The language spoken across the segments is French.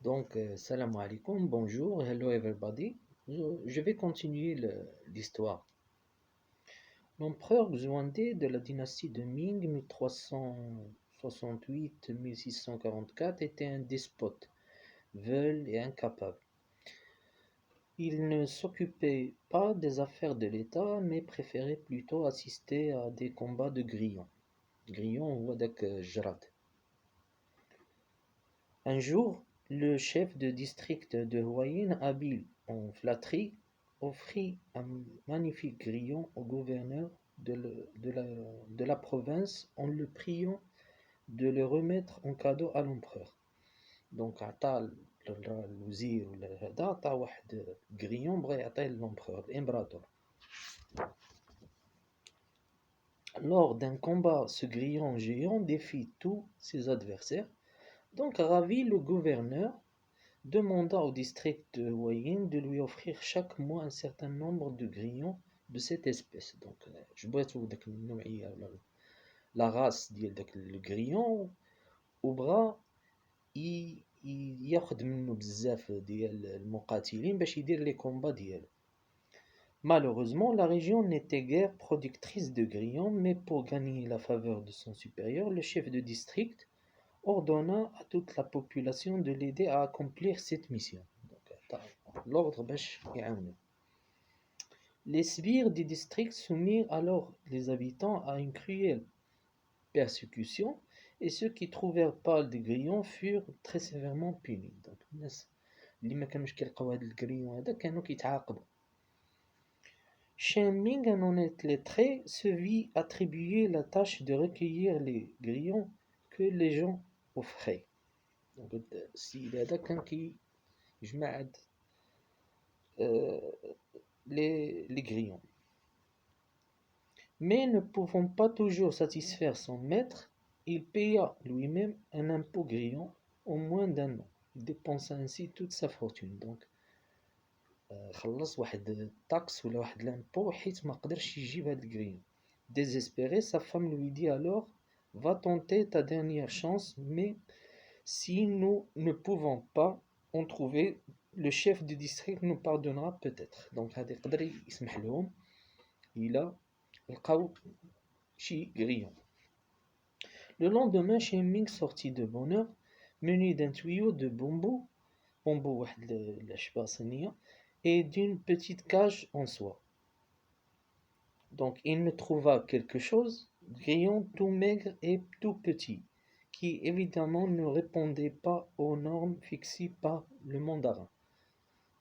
Salam alaikum, bonjour, hello everybody. Je vais continuer l'histoire. L'empereur Xuande de la dynastie de Ming 1368-1644 était un despote, veule et incapable. Il ne s'occupait pas des affaires de l'État, mais préférait plutôt assister à des combats de grillons. Grillons ou avec Jrad. Un jour, le chef de district de Huayin, habile en flatterie, offrit un magnifique grillon au gouverneur de la province en le priant de le remettre en cadeau à l'empereur. Donc, عطا الوزير ولا هذا عطا واحد grillon بغا يعطيه l'empereur, l'Impérator. Lors d'un combat, ce grillon géant défie tous ses adversaires. Donc, ravi, le gouverneur demanda au district de Huayin de lui offrir chaque mois un certain nombre de grillons de cette espèce. Donc, جباتو داك النوعية ولا la race ديال داك الجريون وبغى ياخد منه بزاف ديال المقاتلين باش يدير لي كومبا ديالو. Malheureusement, la région n'était guère productrice de grillons, mais pour gagner la faveur de son supérieur, le chef de district ordonna à toute la population de l'aider à accomplir cette mission. L'ordre باش يعاونوا. Les sbires du district soumirent alors les habitants à une cruelle persécution et ceux qui trouvèrent pas des grillons furent très sévèrement punis. Donc الناس اللي ما كانوش كيلقاو هاد الجريون هذا كانوا كيتعاقبوا. Shen Ming, un honnête lettré, se vit attribuer la tâche de recueillir les grillons que les gens offraient. Donc, السيد هذا كان كيجمع les grillons. Mais ne pouvant pas toujours satisfaire son maître, il paya lui-même un impôt grillon au moins d'un an. Il dépensa ainsi toute sa fortune. Donc, خلص واحد taxe ولا واحد l'impôt حيت ما قدرش يجيب هاد الجريون. Désespéré, sa femme lui dit alors: Va tenter ta dernière chance, mais si nous ne pouvons pas en trouver, le chef du district nous pardonnera peut-être. Donc هذا يقدر يسمح لهم إلا لقاو شي grillon. Le lendemain, Shen Ming sortit de bonne heure, muni d'un tuyau de bambou واحد العشبة صينية, et d'une petite cage en soie. Donc il ne trouva quelque chose, grillon tout maigre et tout petit, qui évidemment ne répondait pas aux normes fixées par le mandarin.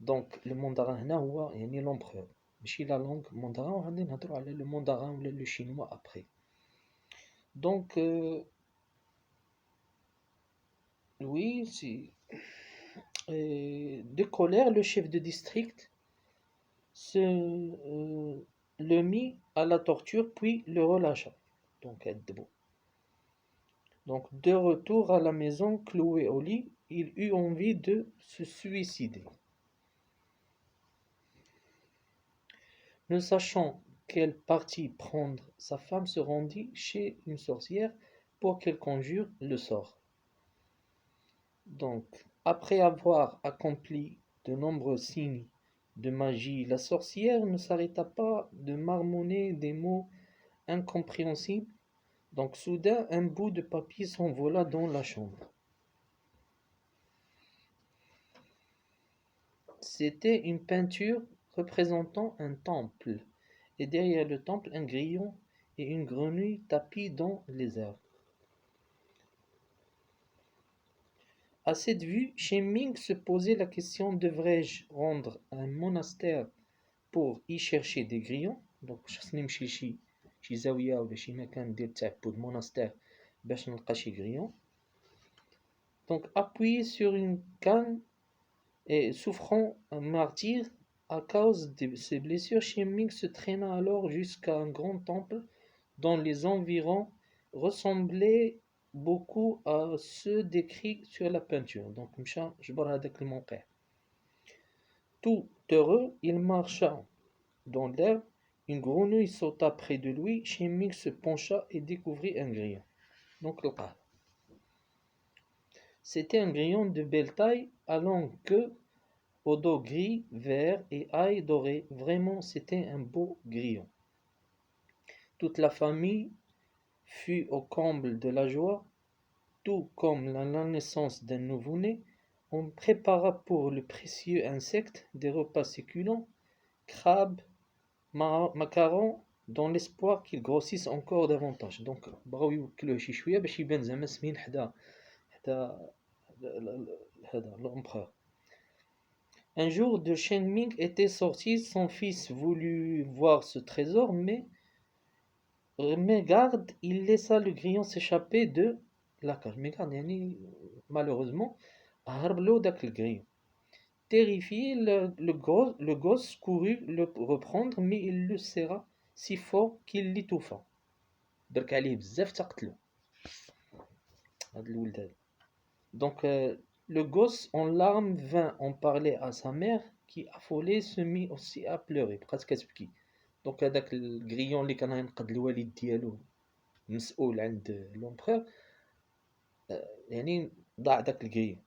Donc le mandarin هنا هو يعني l'empereur, ماشي la langue mandarin, وغادي نهضروا على le mandarin ولا le chinois après. Donc oui, de colère, le chef de district le mit à la torture puis le relâcha. Donc de retour à la maison, cloué au lit, il eut envie de se suicider. Ne sachant quel parti prendre, sa femme se rendit chez une sorcière pour qu'elle conjure le sort. Donc, après avoir accompli de nombreux signes de magie, la sorcière ne s'arrêta pas de marmonner des mots incompréhensibles. Donc, soudain, un bout de papier s'envola dans la chambre. C'était une peinture représentant un temple, et derrière le temple, un grillon et une grenouille tapis dans les herbes. À cette vue, Shen Ming se posait la question: devrais-je rendre un monastère pour y chercher des grillons? Donc, خصني نمشي شي زاوية ولا شي مكان ندير تعبد monastère باش نلقى شي grillons. Donc, appuyé sur une canne et souffrant un martyre à cause de ses blessures, Shen Ming se traîna alors jusqu'à un grand temple dont les environs ressemblaient beaucoup à ceux décrits sur la peinture. Donc, مشى جبر هذاك الموقع. Tout heureux, il marcha dans l'herbe. Une grenouille sauta près de lui. Shen Ming se pencha et découvrit un grillon. Donc, C'était un grillon de belle taille, à longue queue, au dos gris, vert et ailes dorées. Vraiment, c'était un beau grillon. Toute la famille fut au comble de la joie, tout comme la naissance d'un nouveau-né. On prépara pour le précieux insecte des repas succulents, crabes, macarons, dans l'espoir qu'il grossisse encore davantage. Donc, بغاو يوكلوه شي شوية باش يبان زعما سمين حدا l'empereur. Un jour, de Shenming était sorti, son fils voulut voir ce trésor, mais garde, il laissa le grillon s'échapper de la cage. Mais garde, malheureusement, هرب له داك الgrillon. Terrifié, le gosse courut le reprendre, mais il le serra si fort qu'il l'étouffa. برك عليه بزاف تا قتلو هاد الولد هذا. Donc le gosse en larmes vint en parler à sa mère qui affolée se mit aussi à pleurer بقات كتبكي. Donc هذاك الغريون اللي كان ينقذ الوالد ديالو مسؤول عند l'empereur يعني ضاع داك الغريون.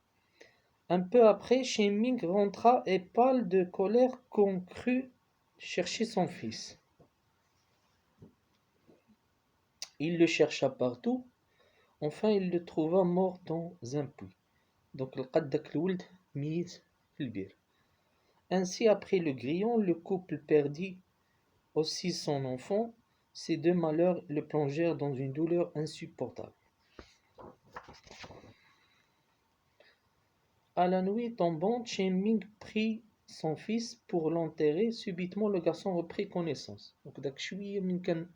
Un peu après, Shenming rentra et pâle de colère qu'on crut chercher son fils. Il le chercha partout. Enfin, il le trouva mort dans un puits. Donc, لقى داك الولد ميت في البير. Ainsi, après le grillon, le couple perdit aussi son enfant. Ces deux malheurs le plongèrent dans une douleur insupportable. À la nuit tombante, Shenming prit son fils pour l'enterrer. Subitement, le garçon reprit connaissance. Donc, داك شوية من كان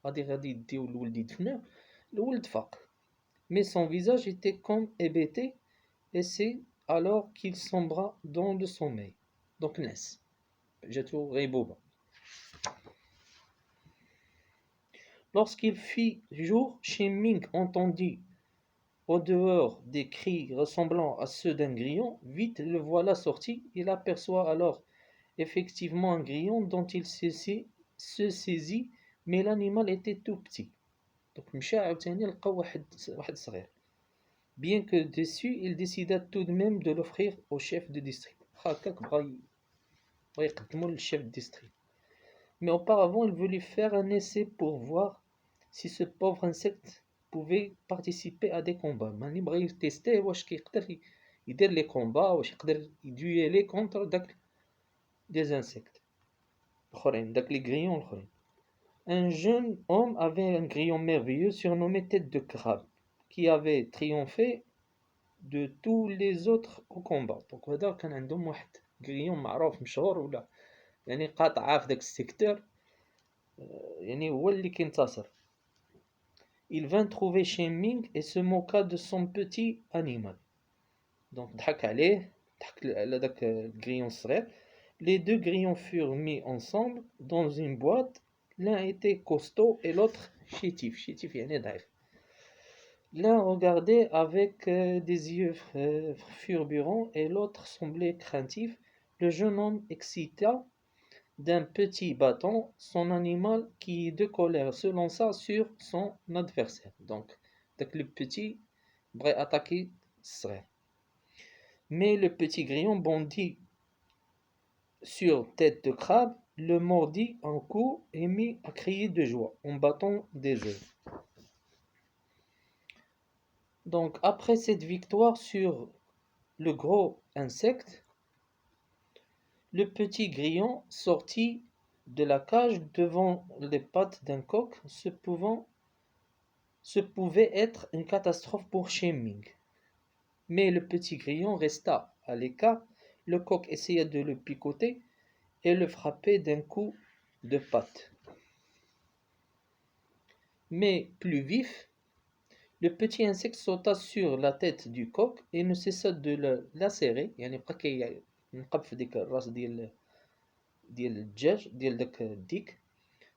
غادي يديو الولد يدفنوه الولد فاق. Mais son visage était comme hébété, et c'est alors qu'il sombra dans le sommeil. Donc, نعس. جاتو غيبوبة. Lorsqu'il fit jour, Shenming entendit au dehors des cris ressemblant à ceux d'un grillon. Vite le voilà sorti. Il aperçoit alors effectivement un grillon dont il se saisit, mais l'animal était tout petit. Donc مشى عاوتاني لقى واحد صغير. Bien que déçu, il décida tout de même de l'offrir au chef de district. هكاك بغا يقدمو للchef de district. Mais auparavant, il voulut faire un essai pour voir si ce pauvre insecte pouvait participer à des combats. ماني بغا يتيستيه واش كيقدر يدير لي كومبا واش يقدر يدويلي كونتر داك des insectes الاخرين داك لي غريون الاخرين. Un jeune homme avait un grillon merveilleux surnommé Tête de Crabe, qui avait triomphé de tous les autres au combat. Donc هذا كان عندهم واحد grillon معروف مشهور ولا يعني قاطعة في داك السيكتور يعني هو اللي كينتصر. Il vint trouver Shenming et se moqua de son petit animal. Donc ضحك عليه ضحك على داك الgrillon الصغير. Les deux grillons furent mis ensemble dans une boîte. L'un était costaud et l'autre chétif. Chétif يعني ضعيف. L'un regardait avec des yeux fulgurants et l'autre semblait craintif. Le jeune homme excita d'un petit bâton son animal qui, de colère, se lança sur son adversaire. Donc, le petit pourrait attaquer serait. Mais le petit grillon bondit sur Tête de Crabe, le mordit un coup et mit à crier de joie en battant des ailes. Donc, après cette victoire sur le gros insecte, le petit grillon sortit de la cage devant les pattes d'un coq. Ce pouvait être une catastrophe pour Shenming. Mais le petit grillon resta à l'écart. Le coq essaya de le picoter et le frapper d'un coup de patte. Mais plus vif, le petit insecte sauta sur la tête du coq et ne cessa de le lacérer. يعني بقى كينقب في ديك الراس ديال الدجاج ديال داك الديك.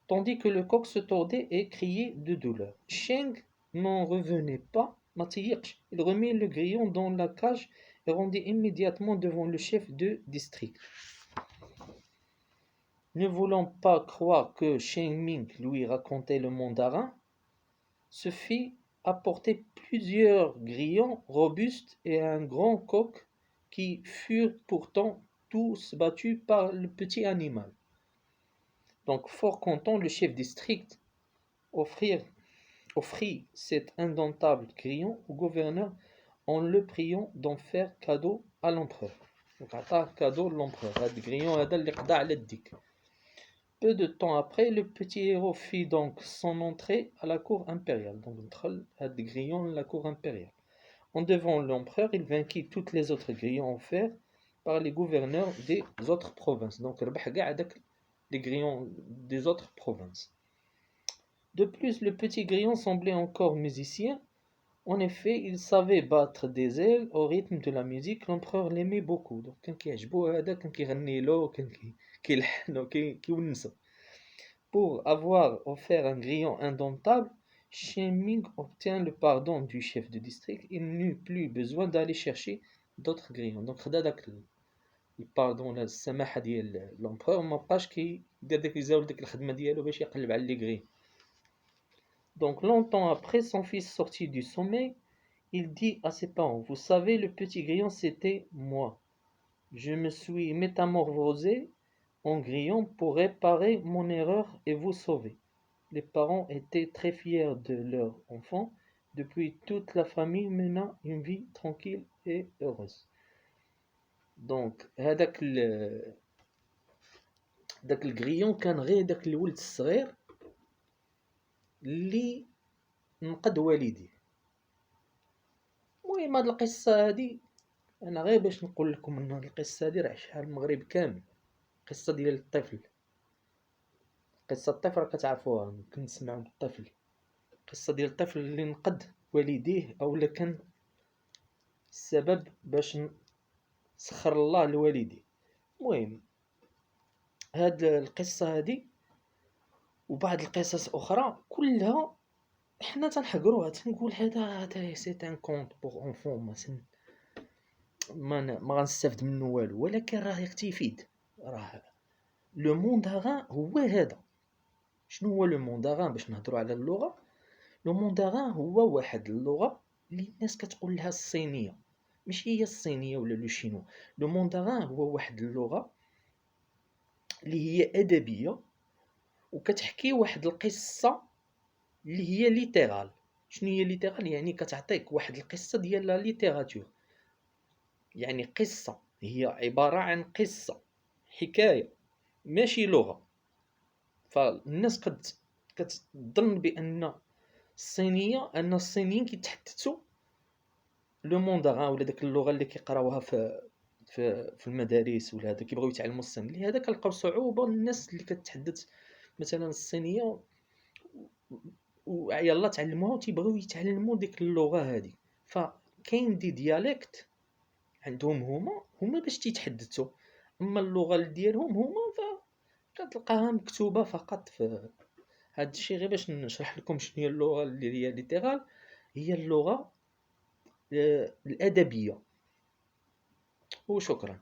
Tandis que le coq se tordait et criait de douleur. Sheng n'en revenait pas. Il remit le grillon dans la cage et rendit immédiatement devant le chef de district. Ne voulant pas croire que Shenming lui racontait le mandarin, se fit apportait plusieurs grillons robustes et un grand coq qui furent pourtant tous battus par le petit animal. Donc, fort content, le chef district offrit, offrit cet indomptable grillon au gouverneur en le priant d'en faire cadeau à l'empereur. Donc, عطاه cadeau l'empereur. هذا الجريون هذا اللي قضى على الديك. Peu de temps après, le petit héros fit donc son entrée à la cour impériale. Donc, دخل هذا الجريون la cour impériale. En devant l'empereur, il vainquit toutes les autres grillons offerts par les gouverneurs des autres provinces. Donc, ربح كاع هذاك les grillons des autres provinces. De plus, le petit grillon semblait encore musicien. En effet, il savait battre des ailes au rythme de la musique. L'empereur l'aimait beaucoup. Donc, كان كيعجبو هذا كان كيغني له كان كيلحنو كيونسو. Pour avoir offert un grillon indomptable, Shen Ming obtint le pardon du chef de district. Il n'eut plus besoin d'aller chercher d'autres grillons. Donc, خدا داك الباردون السماحة ديال l'empereur ما بقاش كيدير داك يزاول ديك الخدمة ديالو باش يقلب على لي غري. Donc, longtemps après, son fils sortit du sommeil. Il dit à ses parents, vous savez, le petit grillon, c'était moi. Je me suis métamorphosé en grillon pour réparer mon erreur et vous sauver. Les parents étaient très fiers de leur enfant. Depuis, toute la famille mena une vie tranquille et heureuse. Donc, داك الجريون كان غير داك الولد الصغير اللي نقد والديه. المهم هاد القصة هادي انا غير باش نقول لكم ان القصة هادي راه شحال المغرب كامل. قصة ديال الطفل. قصة الطفل راه كتعرفوها يمكن نسمعوا الطفل. قصة ديال الطفل اللي نقد والديه او اللي كان السبب باش سخر الله لوالديه. المهم هاد القصة هادي وبعض القصص اخرى كلها حنا تنحقروها تنقول هذا سي ان كونت بوغ اونفون مثلا ما غنستافد منه والو ولكن راه يختفيد. راه لو مونداغان هو هذا. شنو هو لو مونداغان باش نهضروا على اللغة؟ لو مونداغان هو واحد اللغة اللي الناس كتقول لها الصينية ماشي هي الصينية ولا لو شينوا. لو مونداغان هو واحد اللغة اللي هي أدبية وكتحكي واحد القصة اللي هي ليترال. شنو هي ليترال؟ يعني كتعطيك واحد القصة ديال لا ليتيراتور. يعني قصة هي عبارة عن قصة حكاية ماشي لغة. فالناس كتظن بأن الصينية أن الصينيين كيتحدثوا لو مونداغان ولا داك اللغة اللي كيقراوها في المدارس ولا هذا كيبغيو يتعلموا الصينية. لهذا كنلقاو صعوبة الناس اللي كتحدث مثلا الصينية ويلا تعلموها وتيبغيو يتعلموا ديك اللغة هذه. فكاين دي ديالكت عندهم هما باش تيتحدثوا. اما اللغة ديالهم هما فكتلقاها مكتوبة فقط في هذا الشيء. غير باش نشرح لكم شنو هي اللغة اللي هي ليترال. هي اللغة الأدبية. وشكرا.